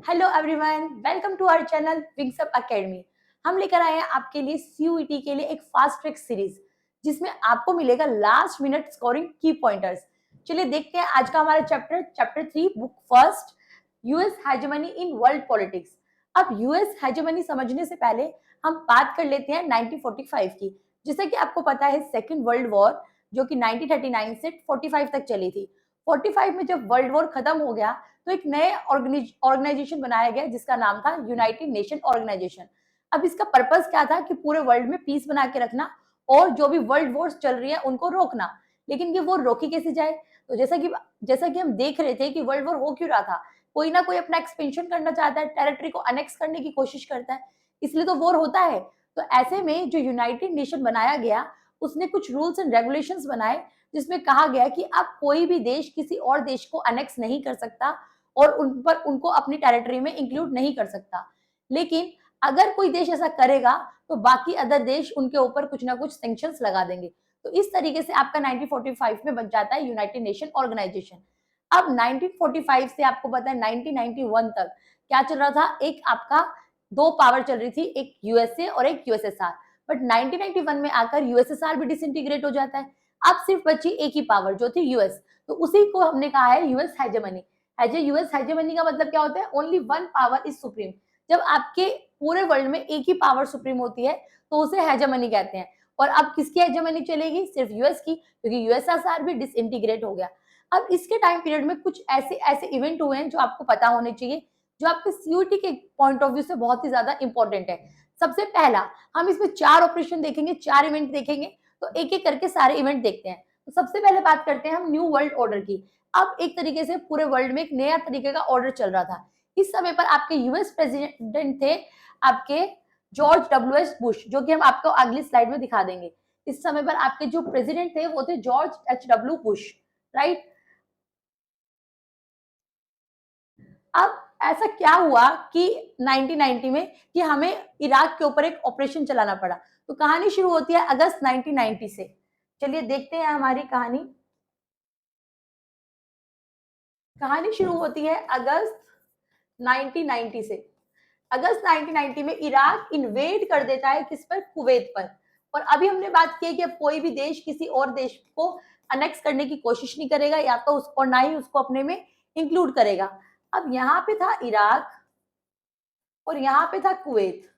Hello everyone, welcome to our channel Wings Up academy. हम लेकर आए हैं आपके लिए सीयूईटी के लिए एक फास्ट ट्रैक सीरीज जिसमें आपको मिलेगा लास्ट मिनट स्कोरिंग की पॉइंटर्स। चलिए देखते हैं आज का हमारा chapter 3 book first, US hegemony in world politics. अब यूएस हेजेमनी समझने से पहले हम बात कर लेते हैं 1945 की। जैसे कि आपको पता है सेकेंड वर्ल्ड वॉर जो कि 1939 से 45 तक चली थी। 45 में जब वर्ल्ड वॉर खत्म हो गया तो एक नए ऑर्गेनाइजेशन बनाया गया जिसका नाम था यूनाइटेड नेशन ऑर्गेनाइजेशन। अब इसका पर्पस क्या था कि पूरे वर्ल्ड में पीस बना के रखना और जो भी वर्ल्ड वॉर्स चल रही है उनको रोकना। लेकिन ये वो रोकी कैसे जाए? तो जैसा कि हम देख रहे थे कि वर्ल्ड वॉर हो क्यों रहा था, कोई ना कोई अपना एक्सपेंशन करना चाहता है, टेरिटरी को अनेक्स करने की कोशिश करता है, इसलिए तो वॉर होता है। तो ऐसे में जो यूनाइटेड नेशन बनाया गया उसने कुछ रूल्स एंड रेगुलेशंस बनाए जिसमें कहा गया कि अब कोई भी देश किसी और देश को अनेक्स नहीं कर सकता और उनको अपनी टेरिटरी में इंक्लूड नहीं कर सकता। लेकिन अगर कोई देश ऐसा करेगा तो बाकी अदर देश उनके ऊपर कुछ ना कुछ सैंक्शंस लगा देंगे। तो इस तरीके से आपका 1945 में बन जाता है यूनाइटेड नेशन ऑर्गेनाइजेशन। अब 1945 से आपको पता है 1991 तक क्या चल रहा था? एक आपका दो पावर चल रही थी, एक यूएसए और एक यूएसएसआर। बट 1991 में आकर यूएसएसआर भी डिसइंटीग्रेट हो जाता है। अब सिर्फ बची एक ही पावर जो थी यूएस। तो उसी को हमने कहा है यूएस हेजेमनी। यूएस हेजेमनी का मतलब क्या होता है? Only one power is supreme. जब आपके पूरे वर्ल्ड में एक ही पावर सुप्रीम होती है तो उसे हेजेमनी कहते हैं। और अब किसकी हेजेमनी चलेगी? सिर्फ यूएस की, क्योंकि यूएसएसआर भी डिसइंटीग्रेट हो गया। अब इसके टाइम पीरियड में कुछ ऐसे ऐसे इवेंट हुए हैं जो आपको पता होने चाहिए, जो आपके सीयूटी के पॉइंट ऑफ व्यू से बहुत ही ज्यादा इंपॉर्टेंट है। सबसे पहला, हम इसमें 4 ऑपरेशन देखेंगे, 4 इवेंट देखेंगे, तो एक एक करके सारे इवेंट देखते हैं। तो सबसे पहले बात करते हैं हम न्यू वर्ल्ड ऑर्डर की। अब एक तरीके से पूरे वर्ल्ड में एक नया तरीके का ऑर्डर चल रहा था। इस समय पर आपके यूएस प्रेसिडेंट थे आपके जॉर्ज डब्ल्यू एच बुश, जो कि हम आपको अगली स्लाइड में दिखा देंगे। इस समय पर आपके जो प्रेसिडेंट थे वो थे George H W Bush, right. अब ऐसा क्या हुआ कि 1990 में कि हमें इराक के ऊपर एक ऑपरेशन चलाना पड़ा। तो कहानी शुरू होती है अगस्त 1990 से। चलिए देखते हैं हमारी कहानी। कहानी शुरू होती है अगस्त 1990 से। अगस्त 1990 में इराक इन्वेड कर देता है किस पर? कुवैत पर। और अभी हमने बात की है कि अब कोई भी देश किसी और देश को अनेक्स करने की कोशिश नहीं करेगा, या तो उसको ना ही उसको अपने में इंक्लूड करेगा। अब यहाँ पे था इराक और यहाँ पे था कुवैत।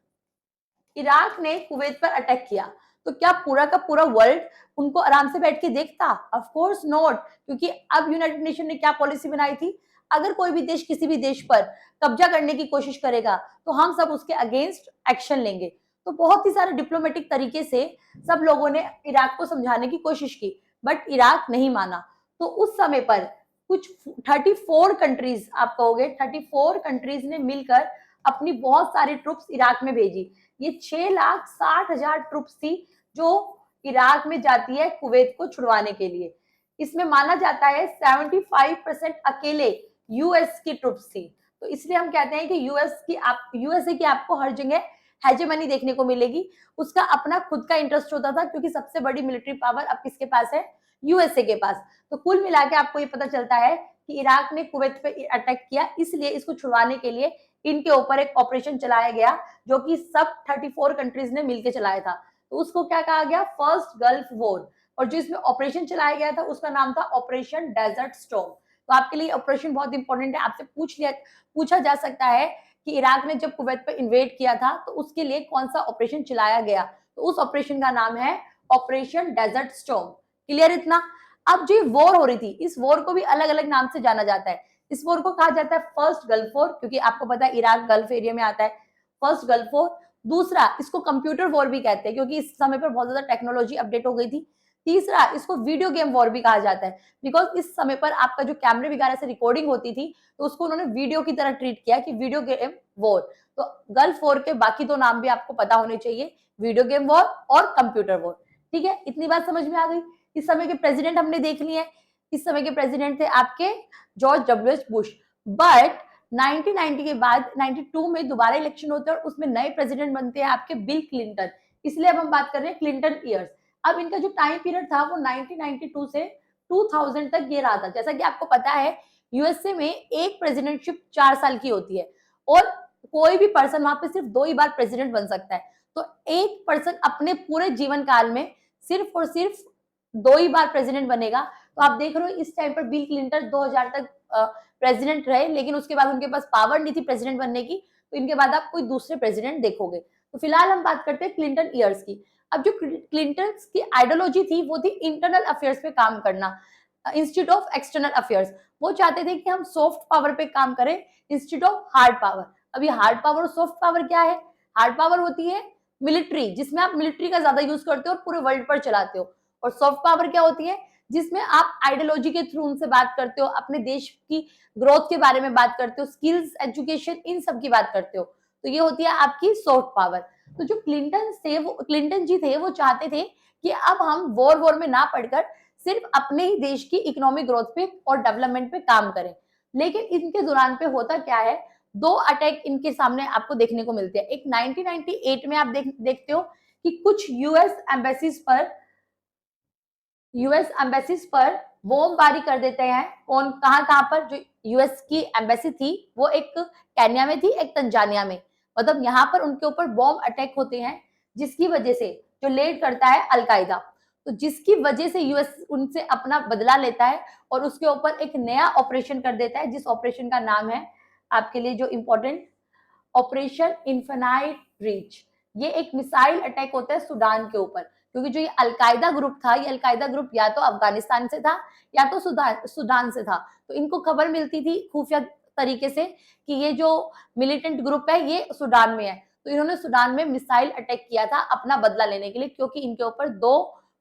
इराक ने कुवैत पर अटैक किया तो क्या पूरा का पूरा वर्ल्ड उनको आराम से बैठ के देखता? ऑफ कोर्स नॉट, क्योंकि अब यूनाइटेड नेशन ने क्या पॉलिसी बनाई थी? अगर कोई भी देश किसी भी देश पर कब्जा करने की कोशिश करेगा तो हम सब उसके अगेंस्ट एक्शन लेंगे। तो बहुत ही सारे डिप्लोमेटिक तरीके से सब लोगों ने इराक को समझाने की कोशिश की, बट इराक नहीं माना। तो उस समय पर कुछ 34 कंट्रीज, आप कहोगे 34 कंट्रीज ने मिलकर अपनी बहुत सारी ट्रुप्स इराक में भेजी। ये 6,60,000 ट्रुप्स थी जो इराक में जाती है कुवैत को छुड़वाने के लिए। इसमें माना जाता है 75% अकेले यूएस की ट्रुप्स थी। तो इसलिए हम कहते हैं कि यूएसए की आपको हर जगह हेजेमनी देखने को मिलेगी। उसका अपना खुद का इंटरेस्ट होता था, क्योंकि सबसे बड़ी मिलिट्री पावर अब किसके पास है? यूएसए के पास। तो कुल मिला के आपको ये पता चलता है कि इराक ने कुवैत पे अटैक किया, इसलिए इसको छुड़वाने के लिए इनके ऊपर एक ऑपरेशन चलाया गया जो कि सब 34 कंट्रीज ने मिलकर चलाया था। तो उसको क्या कहा गया? First gulf war. और जो इसमें ऑपरेशन चलाया गया था उसका नाम था ऑपरेशन डेजर्ट स्टॉर्म। तो आपके लिए ऑपरेशन बहुत इंपॉर्टेंट है, आपसे पूछा जा सकता है कि इराक ने जब कुवैत पर इन्वेड किया था तो उसके लिए कौन सा ऑपरेशन चलाया गया? तो उस ऑपरेशन का नाम है ऑपरेशन डेजर्ट स्टॉर्म। क्लियर इतना? अब जो वॉर हो रही थी, इस वॉर को भी अलग अलग नाम से जाना जाता है। इस वॉर को कहा जाता है फर्स्ट गल्फ वॉर, क्योंकि आपको पता है इराक गल्फ एरिया में आता है। First gulf war. दूसरा, इसको कंप्यूटर वॉर भी कहते हैं, क्योंकि इस समय पर बहुत ज्यादा टेक्नोलॉजी अपडेट हो गई थी। तीसरा, इसको वीडियो गेम वॉर भी कहा जाता है, बिकॉज इस समय पर आपका जो कैमरे वगैरह से रिकॉर्डिंग होती थी तो उसको उन्होंने वीडियो की तरह ट्रीट किया कि वीडियो गेम वॉर। तो गल्फ वॉर के बाकी दो नाम भी आपको पता होने चाहिए, वीडियो गेम वॉर और कंप्यूटर वॉर। ठीक है, इतनी बात समझ में आ गई। इस समय के प्रेसिडेंट हमने देख लिए हैं। इस समय के प्रेसिडेंट थे आपके George W H Bush. But 1990 के बाद 92 में दोबारा इलेक्शन होते हैं और उसमें नए प्रेसिडेंट बनते हैं आपके बिल क्लिंटन। इसलिए अब हम बात कर रहे हैं क्लिंटन ईयर्स। अब इनका जो टाइम पीरियड था वो 1992 से 2000 तक ये रहा था। जैसा कि आपको पता है यूएसए में एक प्रेसिडेंटशिप 4 साल की होती है और कोई भी पर्सन वहां पे सिर्फ 2 ही बार प्रेसिडेंट बन सकता है। तो एक पर्सन अपने पूरे जीवन काल में सिर्फ और सिर्फ 2 ही बार प्रेसिडेंट बनेगा। तो आप देख रहे हो इस टाइम पर बिल क्लिंटन 2000 तक प्रेसिडेंट रहे, लेकिन उसके बाद उनके पास पावर नहीं थी प्रेसिडेंट बनने की, तो इनके बाद आप कोई दूसरे प्रेसिडेंट देखोगे। तो फिलहाल हम बात करते हैं क्लिंटन ईयर्स की। अब जो क्लिंटन की आइडियोलॉजी थी वो थी इंटरनल अफेयर्स पे काम करना इंस्टीट्यूट ऑफ एक्सटर्नल अफेयर्स। वो चाहते थे कि हम सॉफ्ट पावर पे काम करें इंस्टीट्यूट ऑफ हार्ड पावर। अब ये हार्ड पावर और सॉफ्ट पावर क्या है? हार्ड पावर होती है मिलिट्री, जिसमें आप मिलिट्री का ज्यादा यूज करते हो और पूरे वर्ल्ड पर चलाते हो। और सॉफ्ट पावर क्या होती है? जिसमें आप आइडियोलॉजी के थ्रू उनसे बात करते हो, अपने देश की ग्रोथ के बारे में बात करते हो, स्किल्स, एजुकेशन, इन सब की बात करते हो। तो ये होती है आपकी सॉफ्ट पावर। तो जो क्लिंटन जी थे वो चाहते थे कि अब हम वॉर में ना पढ़कर सिर्फ अपने ही देश की इकोनॉमिक ग्रोथ पे और डेवलपमेंट पे काम करें। लेकिन इनके दौरान पे होता क्या है, 2 अटैक इनके सामने आपको देखने को मिलते हैं। एक 1998 में आप देखते हो कि कुछ यूएस एम्बेसीज पर बमबारी कर देते हैं। कौन कहां पर? जो यूएस की एम्बेसी थी वो एक केन्या में थी, एक तंजानिया में। मतलब यहाँ पर उनके ऊपर बॉम्ब अटैक होते हैं, जिसकी वजह से जो लीड करता है अलकायदा, तो जिसकी वजह से यूएस उनसे अपना बदला लेता है और उसके ऊपर एक नया ऑपरेशन कर देता है, जिस ऑपरेशन का नाम है आपके लिए जो इंपॉर्टेंट, ऑपरेशन इन्फेनाइट रीच। ये एक मिसाइल अटैक होता है सूडान के ऊपर, क्योंकि जो ये अलकायदा ग्रुप था, ये अलकायदा ग्रुप या तो अफगानिस्तान से था या तो सूडान से था। तो इनको खबर मिलती थी खुफिया तरीके से कि ये जो मिलिटेंट ग्रुप है ये सूडान में है। तो इन्होंने सूडान में मिसाइल अटैक किया था अपना बदला लेने के लिए, क्योंकि इनके ऊपर 2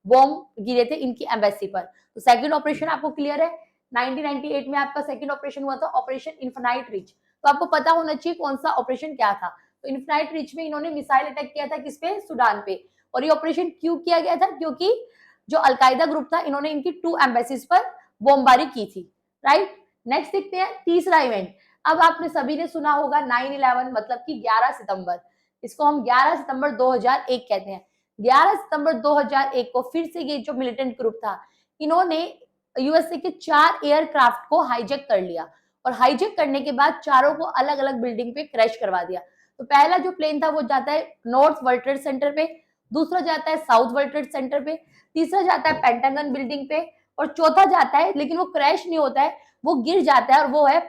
बॉम्ब गिरे थे इनकी एम्बेसी पर। तो सेकंड ऑपरेशन आपको क्लियर है। 1998 में आपका सेकंड ऑपरेशन हुआ था ऑपरेशन इन्फेनाइट रीच। तो आपको पता होना चाहिए कौन सा ऑपरेशन क्या था। तो इन्फेनाइट रीच में इन्होंने मिसाइल अटैक किया था किस पे? सूडान पे। और ये ऑपरेशन क्यों किया गया था? क्योंकि जो अलकायदा ग्रुप था इन्होंने इनकी 2 एम्बेसीज पर बमबारी की थी। राइट। नेक्स्ट देखते हैं तीसरा इवेंट। अब आपने सभी ने सुना होगा 9/11, मतलब कि 11 सितंबर। इसको हम 11 सितंबर 2001 कहते हैं। 11 सितंबर 2001 को फिर से ये जो मिलिटेंट ग्रुप था, इन्होंने यूएसए के 4 एयरक्राफ्ट को हाईजैक कर लिया और हाईजैक करने के बाद चारों को अलग अलग बिल्डिंग पे क्रैश करवा दिया। तो पहला जो प्लेन था वो जाता है नॉर्थ वर्ल्ड ट्रेड सेंटर पे, दूसरा जाता है साउथ वर्ल्ड ट्रेड सेंटर पे, तीसरा जाता है पेंटागन बिल्डिंग पे, और चौथा जाता है, लेकिन वो क्रैश नहीं होता है, वो गिर जाता है, और वो है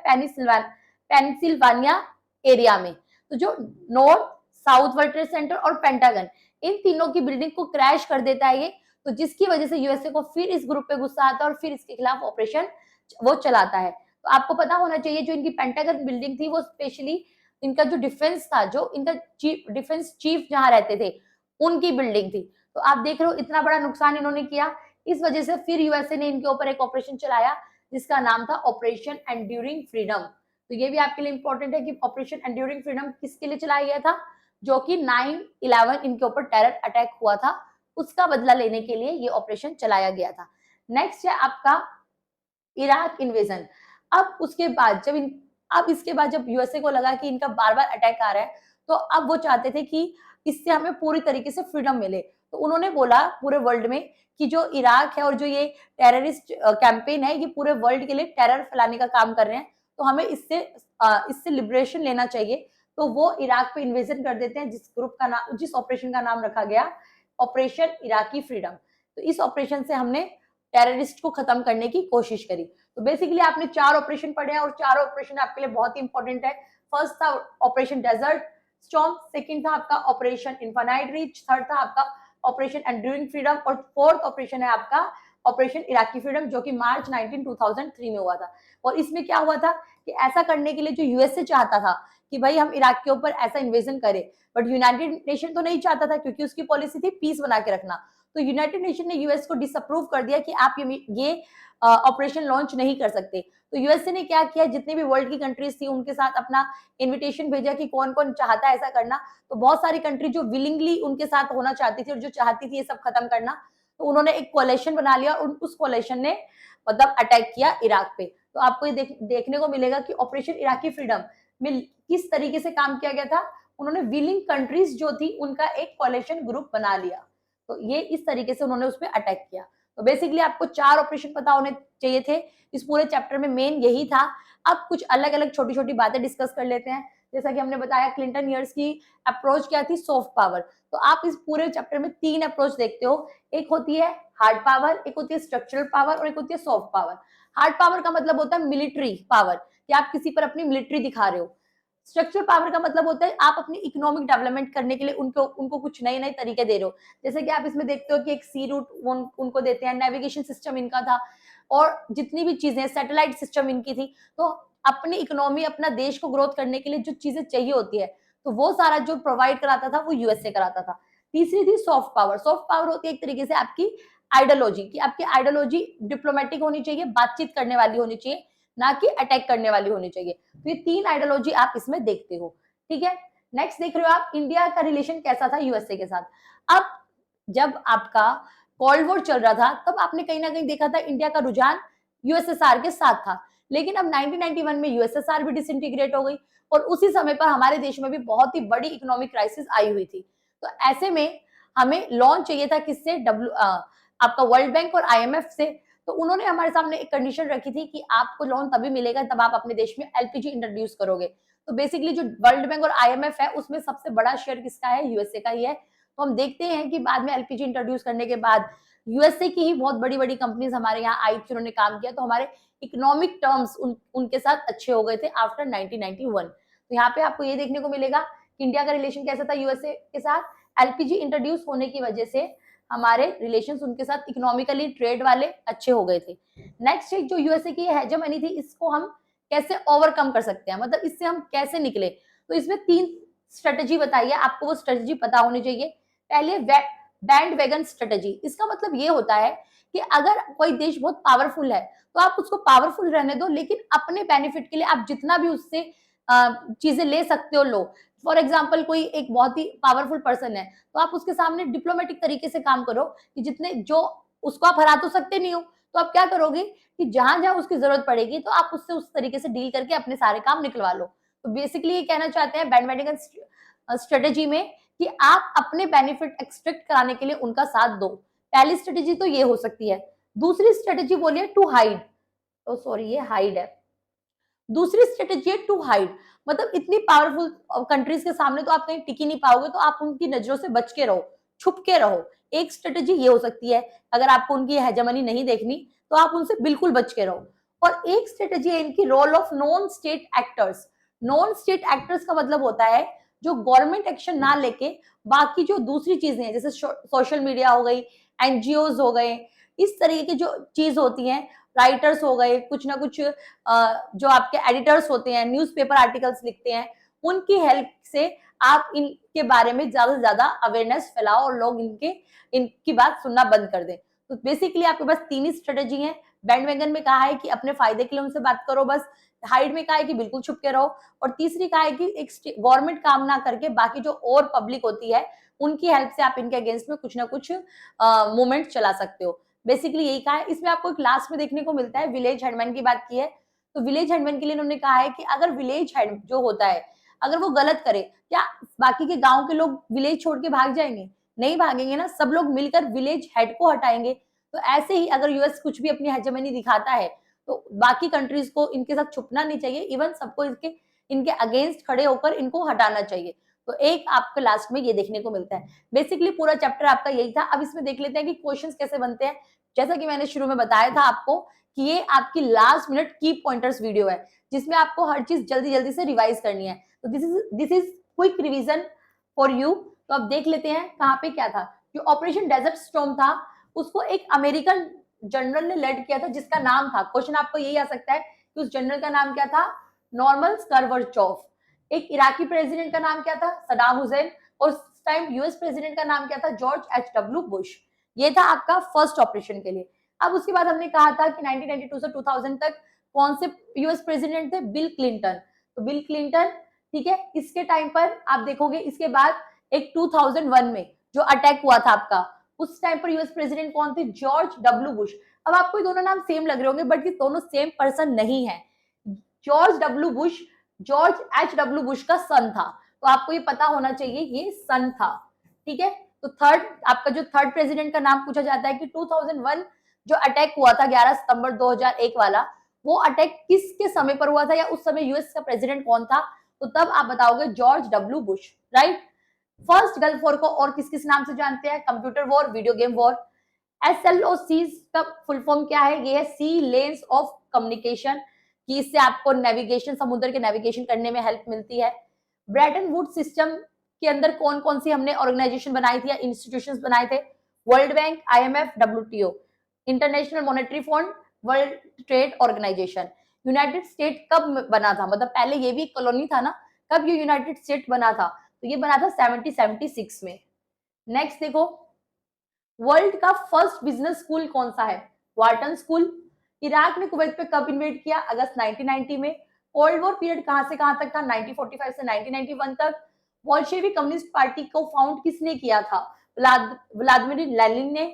पेनिसिल्वानिया एरिया में। तो जो north, south world trade centre और पेंटागन, इन तीनों की बिल्डिंग को क्रैश कर देता है ये। तो जिसकी वजह से यूएसए को फिर इस ग्रुप पे गुस्सा आता है और फिर इसके खिलाफ ऑपरेशन वो चलाता है। तो आपको पता होना चाहिए जो इनकी पेंटागन बिल्डिंग थी वो स्पेशली इनका जो डिफेंस था, जो इनका डिफेंस चीफ जहां रहते थे, उनकी बिल्डिंग थी। तो आप देख रहे हो इतना बड़ा नुकसान इन्होंने किया। इस वजह से फिर यूएसए ने इनके ऊपर एक ऑपरेशन चलाया जिसका नाम था ऑपरेशन एंड्यूरिंग फ्रीडम। तो ये भी आपके लिए इंपॉर्टेंट है कि ऑपरेशन एंड्यूरिंग फ्रीडम किसके लिए चलाया गया था? जो कि 9/11 इनके ऊपर टेरर अटैक हुआ था, उसका बदला लेने के लिए ये ऑपरेशन चलाया गया था। नेक्स्ट है आपका इराक इन्वेजन। अब उसके बाद अब इसके बाद जब यूएसए को लगा कि इनका बार बार अटैक आ रहा है, तो अब वो चाहते थे कि इससे हमें पूरी तरीके से फ्रीडम मिले। तो उन्होंने बोला पूरे वर्ल्ड में कि जो इराक है और जो ये टेररिस्ट कैंपेन है, ये पूरे वर्ल्ड के लिए टेरर फैलाने का काम कर रहे हैं, तो हमें इससे लिबरेशन लेना चाहिए। तो वो इराक पे इन्वेजन कर देते हैं, जिस ऑपरेशन का नाम रखा गया ऑपरेशन इराकी फ्रीडम। तो इस ऑपरेशन से हमने टेररिस्ट को खत्म करने की कोशिश करी। तो बेसिकली आपने 4 ऑपरेशन पढ़े हैं और चारों ऑपरेशन आपके लिए बहुत ही इंपॉर्टेंट है। फर्स्ट था ऑपरेशन डेजर्ट स्टॉर्म, सेकंड था आपका ऑपरेशन इन्फेनाइट रीच, थर्ड था आपका ऑपरेशन एंड्यूरिंग फ्रीडम, और फोर्थ ऑपरेशन है आपका ऑपरेशन इराकी फ्रीडम, जो कि मार्च 19 2003 में हुआ था। और इसमें क्या हुआ था कि ऐसा करने के लिए जो यूएसए चाहता था कि भाई हम इराक के ऊपर ऐसा इन्वेजन करें, बट यूनाइटेड नेशन तो नहीं चाहता था, क्योंकि उसकी पॉलिसी थी पीस बना के रखना। तो यूनाइटेड नेशन ने यूएस को डिसअप्रूव कर दिया कि आप ये ऑपरेशन लॉन्च नहीं कर सकते। तो यूएसए ने क्या किया, जितने भी वर्ल्ड की कंट्रीज थी उनके साथ अपना इनविटेशन भेजा कि कौन कौन चाहता है ऐसा करना। तो बहुत सारी कंट्री जो विलिंगली उनके साथ होना चाहती थी और जो चाहती थी ये सब खत्म करना, तो उन्होंने एक कोलेशन बना लिया और उस कोलेशन ने मतलब अटैक किया इराक पे। तो आपको ये देखने को मिलेगा कि ऑपरेशन इराकी फ्रीडम में किस तरीके से काम किया गया था। उन्होंने विलिंग कंट्रीज जो थी उनका एक कोलेशन ग्रुप बना लिया, तो ये इस तरीके से उन्होंने उस पर अटैक किया। तो बेसिकली आपको 4 ऑपरेशन पता होने चाहिए थे। इस पूरे चैप्टर में मेन यही था। अब कुछ अलग अलग छोटी छोटी बातें डिस्कस कर लेते हैं। जैसा कि हमने बताया क्लिंटन ईयर्स की अप्रोच क्या थी, सॉफ्ट पावर। तो आप इस पूरे चैप्टर में 3 अप्रोच देखते हो, एक होती है हार्ड पावर, एक होती है स्ट्रक्चरल पावर और एक होती है सॉफ्ट पावर। हार्ड पावर का मतलब होता है मिलिट्री पावर, कि आप किसी पर अपनी मिलिट्री दिखा रहे हो। स्ट्रक्चरल पावर का मतलब होता है आप अपनी इकोनॉमिक डेवलपमेंट करने के लिए उनको कुछ नए नए तरीके दे रहे हो। जैसे कि आप इसमें देखते हो कि एक सी रूट उनको देते हैं, नेविगेशन सिस्टम इनका था, और जितनी भी चीजें, सैटेलाइट सिस्टम इनकी थी। तो अपनी इकोनॉमी, अपना देश को ग्रोथ करने के लिए जो चीजें चाहिए होती है, तो वो सारा जो प्रोवाइड कराता था वो यूएसए कराता था। तीसरी थी सॉफ्ट पावर। सॉफ्ट पावर होती है एक तरीके से आपकी आइडियोलॉजी, कि आपकी आइडियोलॉजी डिप्लोमेटिक होनी चाहिए, बातचीत करने वाली होनी चाहिए, ना कि अटैक करने वाली होनी चाहिए। तो ये 3 आइडियोलॉजी आप इसमें देखते हो, ठीक है। नेक्स्ट देख रहे हो आप, इंडिया का रिलेशन कैसा था यूएसए के साथ। अब जब आपका कोल्ड वॉर चल रहा था, तब आपने कहीं ना कहीं देखा था इंडिया का रुझान यूएसएसआर के साथ था। लेकिन अब 1991 में यूएसएसआर भी डिसइंटीग्रेट हो गई, और उसी समय पर हमारे देश में भी बहुत ही बड़ी इकोनॉमिक क्राइसिस आई हुई थी। तो ऐसे में हमें लोन चाहिए था, किससे, आपका वर्ल्ड बैंक और आईएमएफ से। तो उन्होंने हमारे सामने एक कंडीशन रखी थी कि आपको लोन तभी मिलेगा तब आप अपने देश में एलपीजी इंट्रोड्यूस करोगे। तो बेसिकली जो वर्ल्ड बैंक और आईएमएफ है, उसमें सबसे बड़ा शेयर किसका है, यूएसए का ही है। तो हम देखते हैं कि बाद में एलपीजी इंट्रोड्यूस करने के बाद यूएसए की ही बहुत बड़ी बड़ी कंपनीज हमारे यहाँ आई थी, उन्होंने काम किया, तो हमारे इकोनॉमिक टर्म्स उनके साथ अच्छे हो गए थे आफ्टर 1991। तो यहाँ पे आपको ये देखने को मिलेगा कि इंडिया का रिलेशन कैसा था यूएसए के साथ। एलपीजी इंट्रोड्यूस होने की वजह से हमारे रिलेशंस उनके साथ इकोनॉमिकली, ट्रेड वाले अच्छे हो गए थे। नेक्स्ट जो यूएसए की हेजेमनी थी, इसको हम कैसे ओवरकम कर सकते हैं, मतलब इससे हम कैसे निकले। तो इसमें 3 स्ट्रेटेजी बताइए, आपको वो स्ट्रेटेजी पता होनी चाहिए। पहले बैंड वैगन स्ट्रेटेजी। इसका मतलब ये होता है कि अगर कोई देश बहुत पावरफुल है, तो आप उसको पावरफुल रहने दो, लेकिन अपने बेनिफिट के लिए आप जितना भी उससे चीजें ले सकते हो लो। फॉर एग्जाम्पल कोई एक बहुत ही पावरफुल पर्सन है, तो आप उसके सामने डिप्लोमेटिक तरीके से काम करो, कि जितने जो उसको आप हरा तो सकते नहीं हो, तो आप क्या करोगे कि जहां जहां उसकी जरूरत पड़ेगी तो आप उससे उस तरीके से डील करके अपने सारे काम निकलवा लो। तो बेसिकली ये कहना चाहते हैं बैंडवेगन स्ट्रेटेजी में, कि आप अपने बेनिफिट एक्सट्रैक्ट कराने के लिए उनका साथ दो। पहली स्ट्रेटेजी तो ये हो सकती है। दूसरी स्ट्रेटेजी बोलिए टू हाइड, तो सॉरी ये हाइड है। दूसरी स्ट्रेटेजी है टू हाइड, मतलब इतनी पावरफुल कंट्रीज के सामने तो आप कहीं टिक ही नहीं पाओगे, तो आप उनकी नजरों से बच के रहो, छुप के रहो। एक स्ट्रेटेजी ये हो सकती है, अगर आपको उनकी हेजेमनी नहीं देखनी तो आप उनसे बिल्कुल बच के रहो। और एक स्ट्रेटेजी है इनकी role of non state actors. Non state actors का मतलब होता है जो गवर्नमेंट एक्शन ना लेके बाकी जो दूसरी चीजें हैं, जैसे सोशल मीडिया हो गई, एनजीओज हो गए, इस तरीके की जो चीज होती है, राइटर्स हो गए, कुछ ना कुछ जो आपके एडिटर्स होते हैं, न्यूज़पेपर आर्टिकल्स लिखते हैं, उनकी हेल्प से आप इनके बारे में ज्यादा से ज्यादा अवेयरनेस फैलाओ और लोग इनकी बात सुनना बंद कर दें। तो बेसिकली आपके पास 3 ही स्ट्रेटेजी है। बैंडवैगन में कहा है कि अपने फायदे के लिए उनसे बात करो बस, हाइड में कहा है कि बिल्कुल छुप के रहो, और तीसरी कहा है कि एक गवर्नमेंट काम ना करके बाकी जो और पब्लिक होती है उनकी हेल्प से आप इनके अगेंस्ट में कुछ ना कुछ मूवमेंट चला सकते हो। बेसिकली यही कहा है। इसमें आपको एक लास्ट में देखने को मिलता है, विलेज हेडमैन की बात की है। तो विलेज हेडमैन के लिए उन्होंने कहा है कि अगर विलेज हेड जो होता है, अगर वो गलत करे, क्या बाकी के गांव के लोग विलेज छोड़ के भाग जाएंगे? नहीं भागेंगे ना, सब लोग मिलकर विलेज हेड को हटाएंगे। तो ऐसे ही अगर यूएस कुछ भी अपनी हेजेमनी दिखाता है, तो बाकी कंट्रीज को इनके साथ छुपना नहीं चाहिए, इवन सबको इनके अगेंस्ट खड़े होकर इनको हटाना चाहिए। तो एक आपको लास्ट में ये देखने को मिलता है। बेसिकली पूरा चैप्टर आपका यही था। अब इसमें देख लेते हैं कि क्वेश्चंस कैसे बनते हैं। जैसा कि मैंने शुरू में बताया था आपको कि ये आपकी लास्ट मिनट की पॉइंटर्स वीडियो है, जिसमें आपको हर चीज जल्दी जल्दी से रिवाइज करनी है। तो this is quick revision for you. तो अब देख लेते हैं कहाँ पे क्या था। जो ऑपरेशन डेजर्ट स्टॉर्म था, उसको एक अमेरिकन जनरल ने लेड किया था, जिसका नाम था, क्वेश्चन आपको यही आ सकता है कि उस जनरल का नाम क्या था, नॉर्मल स्कर्वरचॉफ। एक इराकी प्रेसिडेंट का नाम क्या था, सदाम हुसैन। और उस टाइम यूएस प्रेसिडेंट का नाम क्या था, जॉर्ज एच.डब्ल्यू. बुश। ये था आपका फर्स्ट ऑपरेशन के लिए। अब उसके बाद हमने कहा था कि 1992 से 2000 तक कौन से यूएस प्रेसिडेंट थे, बिल क्लिंटन। तो बिल क्लिंटन, ठीक है। इसके टाइम पर आप देखोगे, इसके बाद एक 2001 में जो अटैक हुआ था आपका, उस टाइम पर यूएस प्रेसिडेंट कौन थे, जॉर्ज डब्ल्यू बुश। अब आपको ये दोनों नाम सेम लग रहे होंगे, बट ये दोनों सेम पर्सन नहीं है। George W Bush George H W. Bush का सन था, तो आपको ये पता होना चाहिए ये सन था, ठीक है। तो थर्ड, आपका जो थर्ड प्रेसिडेंट का नाम पूछा जाता है कि 2001 जो अटैक हुआ था 11 सितंबर 2001 वाला, वो अटैक किसके समय पर हुआ था, या उस समय यूएस का प्रेसिडेंट कौन था, तो तब आप बताओगे George W Bush, right. First gulf war को और किस किस नाम से जानते हैं? Computer war, video game war. SLOC का फुल फॉर्म क्या है? ये है सी लेन्स ऑफ कम्युनिकेशन, कि इससे आपको नेविगेशन, समुद्र के नेविगेशन करने में हेल्प मिलती है। ब्रेटन वुड सिस्टम के अंदर कौन कौन सी हमने ऑर्गेनाइजेशन बनाई थी या इंस्टीट्यूशंस बनाए थे? World bank, IMF, WTO, international monetary fund, world trade organisation. United State कब बना था? मतलब पहले ये भी एक कॉलोनी था ना, कब ये यूनाइटेड स्टेट बना था? तो ये बना था 1776 में। नेक्स्ट देखो, वर्ल्ड का फर्स्ट बिजनेस स्कूल कौन सा है? Wharton school. इराक ने कुवैत पे कब इन्वेड किया? अगस्त 1990 में। कोल्ड वॉर पीरियड कहां से कहां तक था? 1945 से 1991 तक। बोल्शेविक कम्युनिस्ट पार्टी को फाउंड किसने किया था? व्लादिमीर लेनिन ने।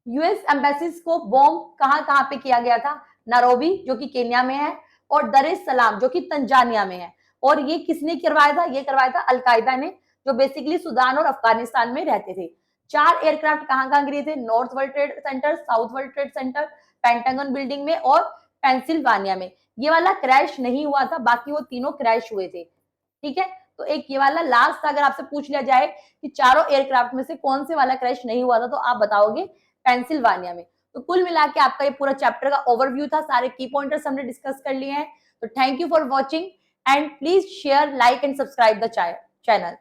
यूएस एम्बेसीज को बॉम्ब कहां कहां पे किया गया था? नारोबी, जो कि केन्या में है, और दर एस सलाम, जो कि तंजानिया में है। और ये किसने करवाया था? ये करवाया था अलकायदा ने, जो बेसिकली सूडान और अफगानिस्तान में रहते थे। 4 एयरक्राफ्ट कहां कहां गिरे थे? North world trade centre, south world trade centre, pentagon building में और पेंसिल्वानिया में। ये वाला क्रैश नहीं हुआ था, बाकी वो तीनों क्रैश हुए थे। ठीक है, तो एक ये वाला लास्ट अगर आपसे पूछ लिया जाए कि चारों एयरक्राफ्ट में से कौन से वाला क्रैश नहीं हुआ था, तो आप बताओगे पेंसिल्वानिया में। तो कुल मिला के आपका ये पूरा चैप्टर का ओवरव्यू था, सारे की पॉइंटर्स हमने डिस्कस कर लिए हैं। तो thank you for watching and please share, like and subscribe the channel.